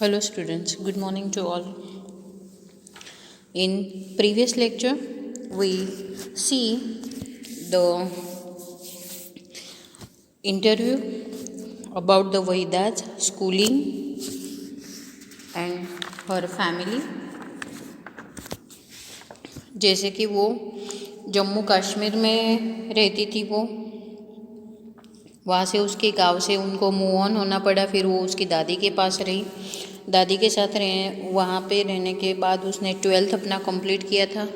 Hello students, good morning to all. In previous lecture, we see the interview about the Vahida's schooling and her family. जैसे कि वो जम्मू कश्मीर में रहती थी, वो वहाँ से उसके गांव से उनको मूव ऑन होना पड़ा। फिर वो उसकी दादी के पास रही। दादी के साथ वहाँ पे रहने के बाद उसने 12th अपना कंप्लीट किया था।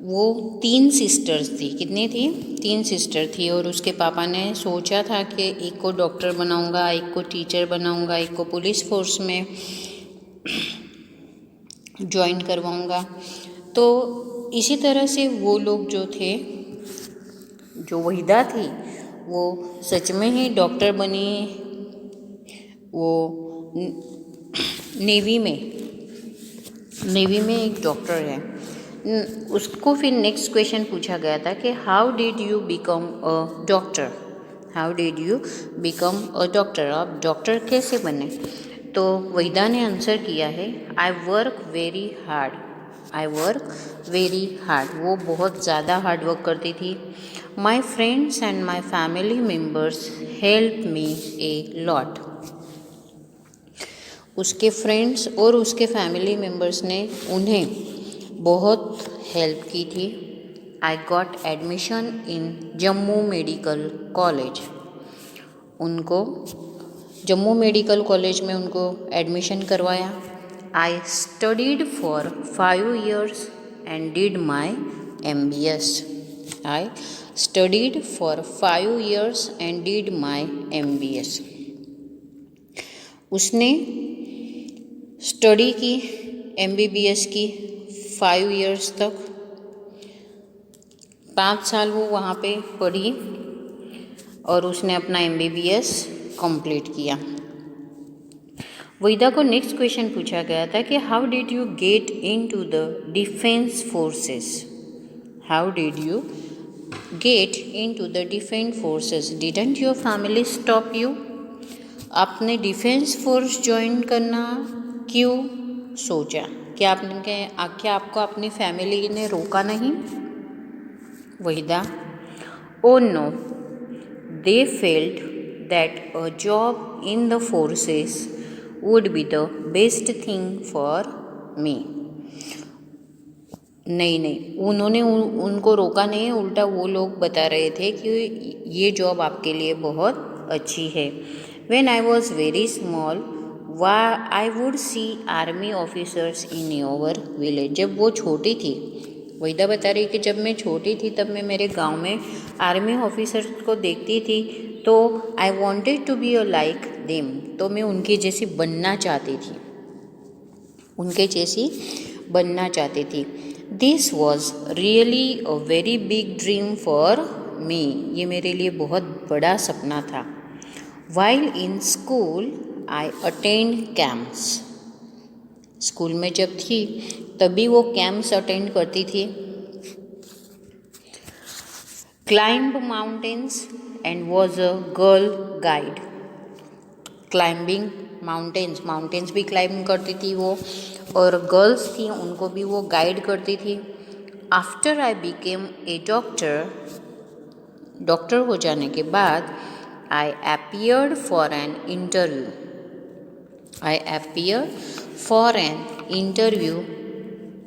वो 3 सिस्टर्स थी। कितनी थी? 3 सिस्टर थी। और उसके पापा ने सोचा था कि एक को डॉक्टर बनाऊंगा, एक को टीचर बनाऊंगा, एक को पुलिस फोर्स में ज्वाइन करवाऊंगा। तो इसी तरह से वो लोग जो थे, जो वहीदा थी, वो सच में ही डॉक्टर बनी। वो नेवी में एक डॉक्टर है। उसको फिर नेक्स्ट क्वेश्चन पूछा गया था कि how did you become a doctor, how did you become a doctor, आप डॉक्टर कैसे बने? तो वहीदा ने आंसर किया है, I work very hard, I work very hard. वो बहुत ज़्यादा हार्ड वर्क करती थी। My friends and my family members help me a lot. उसके फ्रेंड्स और उसके फैमिली मेम्बर्स ने उन्हें बहुत हेल्प की थी। I got admission in Jammu medical college. उनको जम्मू मेडिकल कॉलेज में उनको एडमिशन करवाया। I studied for 5 years and did my MBS। I studied for 5 years and did my MBS। उसने स्टडी की MBBS की 5 years तक, 5 साल वो वहाँ पे पढ़ी और उसने अपना MBBS कंप्लीट किया। वहीदा को नेक्स्ट क्वेश्चन पूछा गया था कि how did you get into the defence forces, how did you get into the defence forces, didn't your family stop you? आपने डिफेंस फोर्स ज्वाइन करना क्यों सोचा? क्या आपको अपनी फैमिली ने रोका नहीं? Waheeda, oh no, they felt that a job in the forces would be the best thing for me. नहीं, उन्होंने उनको रोका नहीं, उल्टा वो लोग बता रहे थे कि ये जॉब आपके लिए बहुत अच्छी है। When I was very small, I would see army officers in our village। जब वो छोटी थी, वहीदा बता रही कि जब मैं छोटी थी तब मैं मेरे गांव में आर्मी ऑफिसर्स को देखती थी, तो I wanted to be a like them, तो मैं उनकी जैसी बनना चाहती थी, उनके जैसी बनना चाहती थी। This was really a very big dream for me. ये मेरे लिए बहुत बड़ा सपना था। While in school, I attend camps। School में जब थी तभी वो कैंप्स अटेंड करती थी। Climbed mountains and was a girl guide। Climbing mountains भी क्लाइंब करती थी वो, और गर्ल्स थी उनको भी वो गाइड करती थी। After I became a doctor हो जाने के बाद I appeared for an interview। I appeared for an interview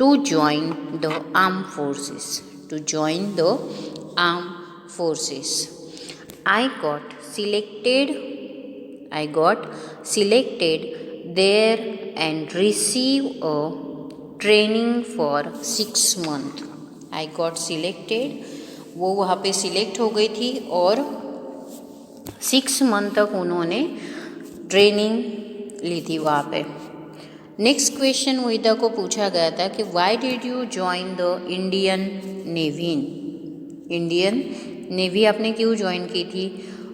to join the armed forces, to join the armed forces। I got selected there and received a training for 6 months। I got selected, वो वहाँ पे select हो गई थी और 6 month तक उन्होंने training ली थी वहाँ पे। नेक्स्ट क्वेश्चन वहीदा को पूछा गया था कि why did you join the Indian navy. Indian navy आपने क्यों ज्वाइन की थी?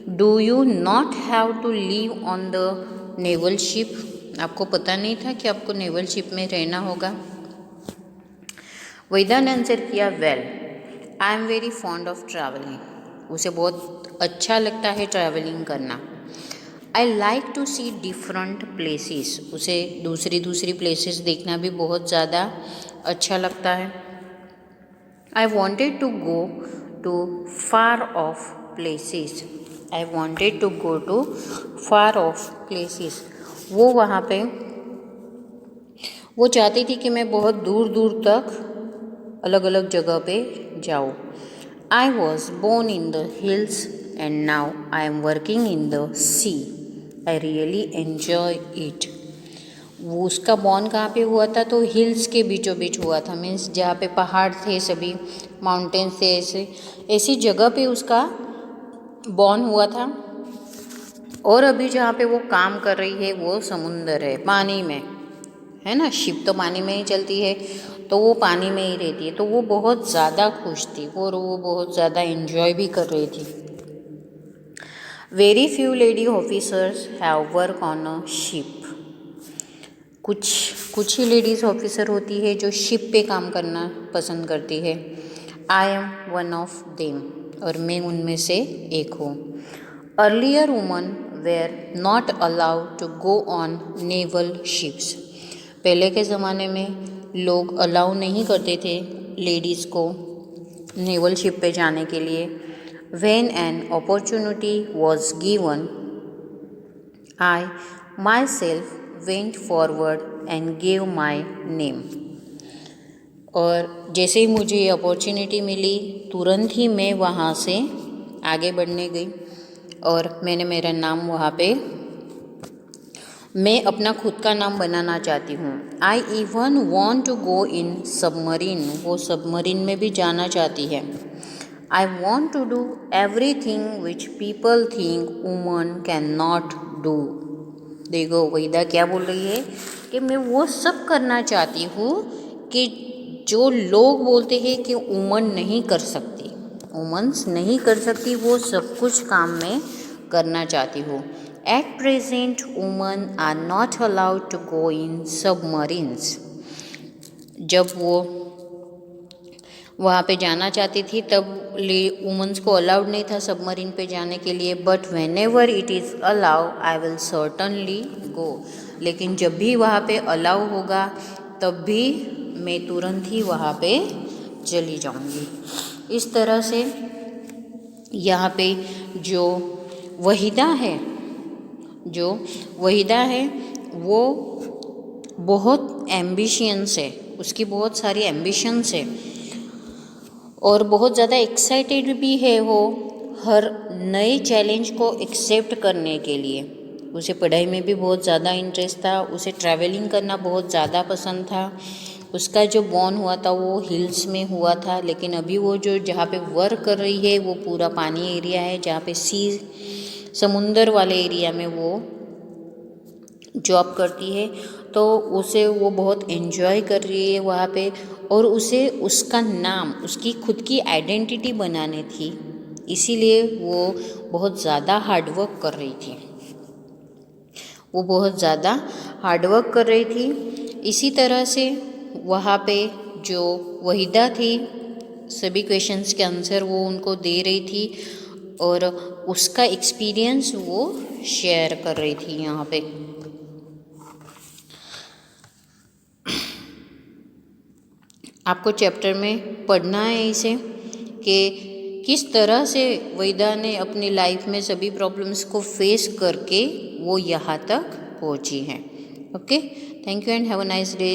Do you not have to leave on the naval ship. आपको पता नहीं था कि आपको नेवल शिप में रहना होगा? वहीदा ने आंसर किया, well I am very fond of travelling. उसे बहुत अच्छा लगता है ट्रैवलिंग करना। I like to see different places, उसे दूसरी दूसरी प्लेसेस देखना भी बहुत ज़्यादा अच्छा लगता है। I wanted to go to far off places, I wanted to go to far off places, वो वहाँ पे वो चाहती थी कि मैं बहुत दूर दूर तक अलग अलग जगह पे जाऊँ। I was born in the hills and now I am working in the sea, I really enjoy it. वो उसका बॉर्न कहाँ पे हुआ था, तो हिल्स के बीचों बीच हुआ था, मीन्स जहाँ पे पहाड़ थे, सभी माउंटेन्स थे, ऐसी जगह पे उसका बॉर्न हुआ था। और अभी जहाँ पे वो काम कर रही है वो समुंदर है, पानी में है ना, शिप तो पानी में ही चलती है, तो वो पानी में ही रहती है, तो वो बहुत ज़्यादा खुश थी और वो बहुत ज़्यादा एंजॉय भी कर रही थी। Very few lady officers have work on a ship, कुछ ही लेडीज़ ऑफिसर होती है जो शिप पे काम करना पसंद करती है। I am one of them, और मैं उनमें से एक हूँ। Earlier woman were not allowed to go on naval ships, पहले के ज़माने में लोग अलाउ नहीं करते थे लेडीज़ को नेवल शिप पे जाने के लिए। When an opportunity was given I my self went forward and gave my name, और जैसे ही मुझे ये अपॉर्चुनिटी मिली तुरंत ही मैं वहाँ से आगे बढ़ने गई और मैंने मेरा नाम वहाँ पे, मैं अपना खुद का नाम बनाना चाहती हूँ। I even want to go in submarine, वो सबमरीन में भी जाना चाहती है। I want to do everything which people think woman can not do. देखो वहीदा क्या बोल रही है कि मैं वो सब करना चाहती हूँ कि जो लोग बोलते हैं कि वुमन नहीं कर सकती, वुमन्स नहीं कर सकती, वो सब कुछ काम मैं करना चाहती हूँ। At present, women are not allowed to go in submarines. जब वो वहाँ पे जाना चाहती थी तब वुमेंस को अलाउड नहीं था सबमरीन पे जाने के लिए। But when ever it is allow I will certainly go, लेकिन जब भी वहाँ पे अलाउ होगा तब भी मैं तुरंत ही वहाँ पे चली जाऊँगी। इस तरह से यहाँ पे जो वहीदा है वो बहुत एम्बिशियंस है, उसकी बहुत सारी एम्बिशंस है और बहुत ज़्यादा एक्साइटेड भी है वो हर नए चैलेंज को एक्सेप्ट करने के लिए। उसे पढ़ाई में भी बहुत ज़्यादा इंटरेस्ट था, उसे ट्रैवलिंग करना बहुत ज़्यादा पसंद था। उसका जो बॉर्न हुआ था वो हिल्स में हुआ था, लेकिन अभी वो जो जहाँ पे वर्क कर रही है वो पूरा पानी एरिया है, जहाँ पे समुंदर वाले एरिया में वो जॉब करती है। तो उसे वो बहुत एंजॉय कर रही है वहाँ पे, और उसे उसका नाम, उसकी खुद की आइडेंटिटी बनानी थी, इसीलिए वो बहुत ज़्यादा हार्डवर्क कर रही थी। इसी तरह से वहाँ पे जो वहीदा थी सभी क्वेश्चंस के आंसर वो उनको दे रही थी और उसका एक्सपीरियंस वो शेयर कर रही थी यहाँ पे। आपको चैप्टर में पढ़ना है इसे कि किस तरह से वहीदा ने अपनी लाइफ में सभी प्रॉब्लम्स को फेस करके वो यहाँ तक पहुँची हैं। Okay, thank you and have a nice day.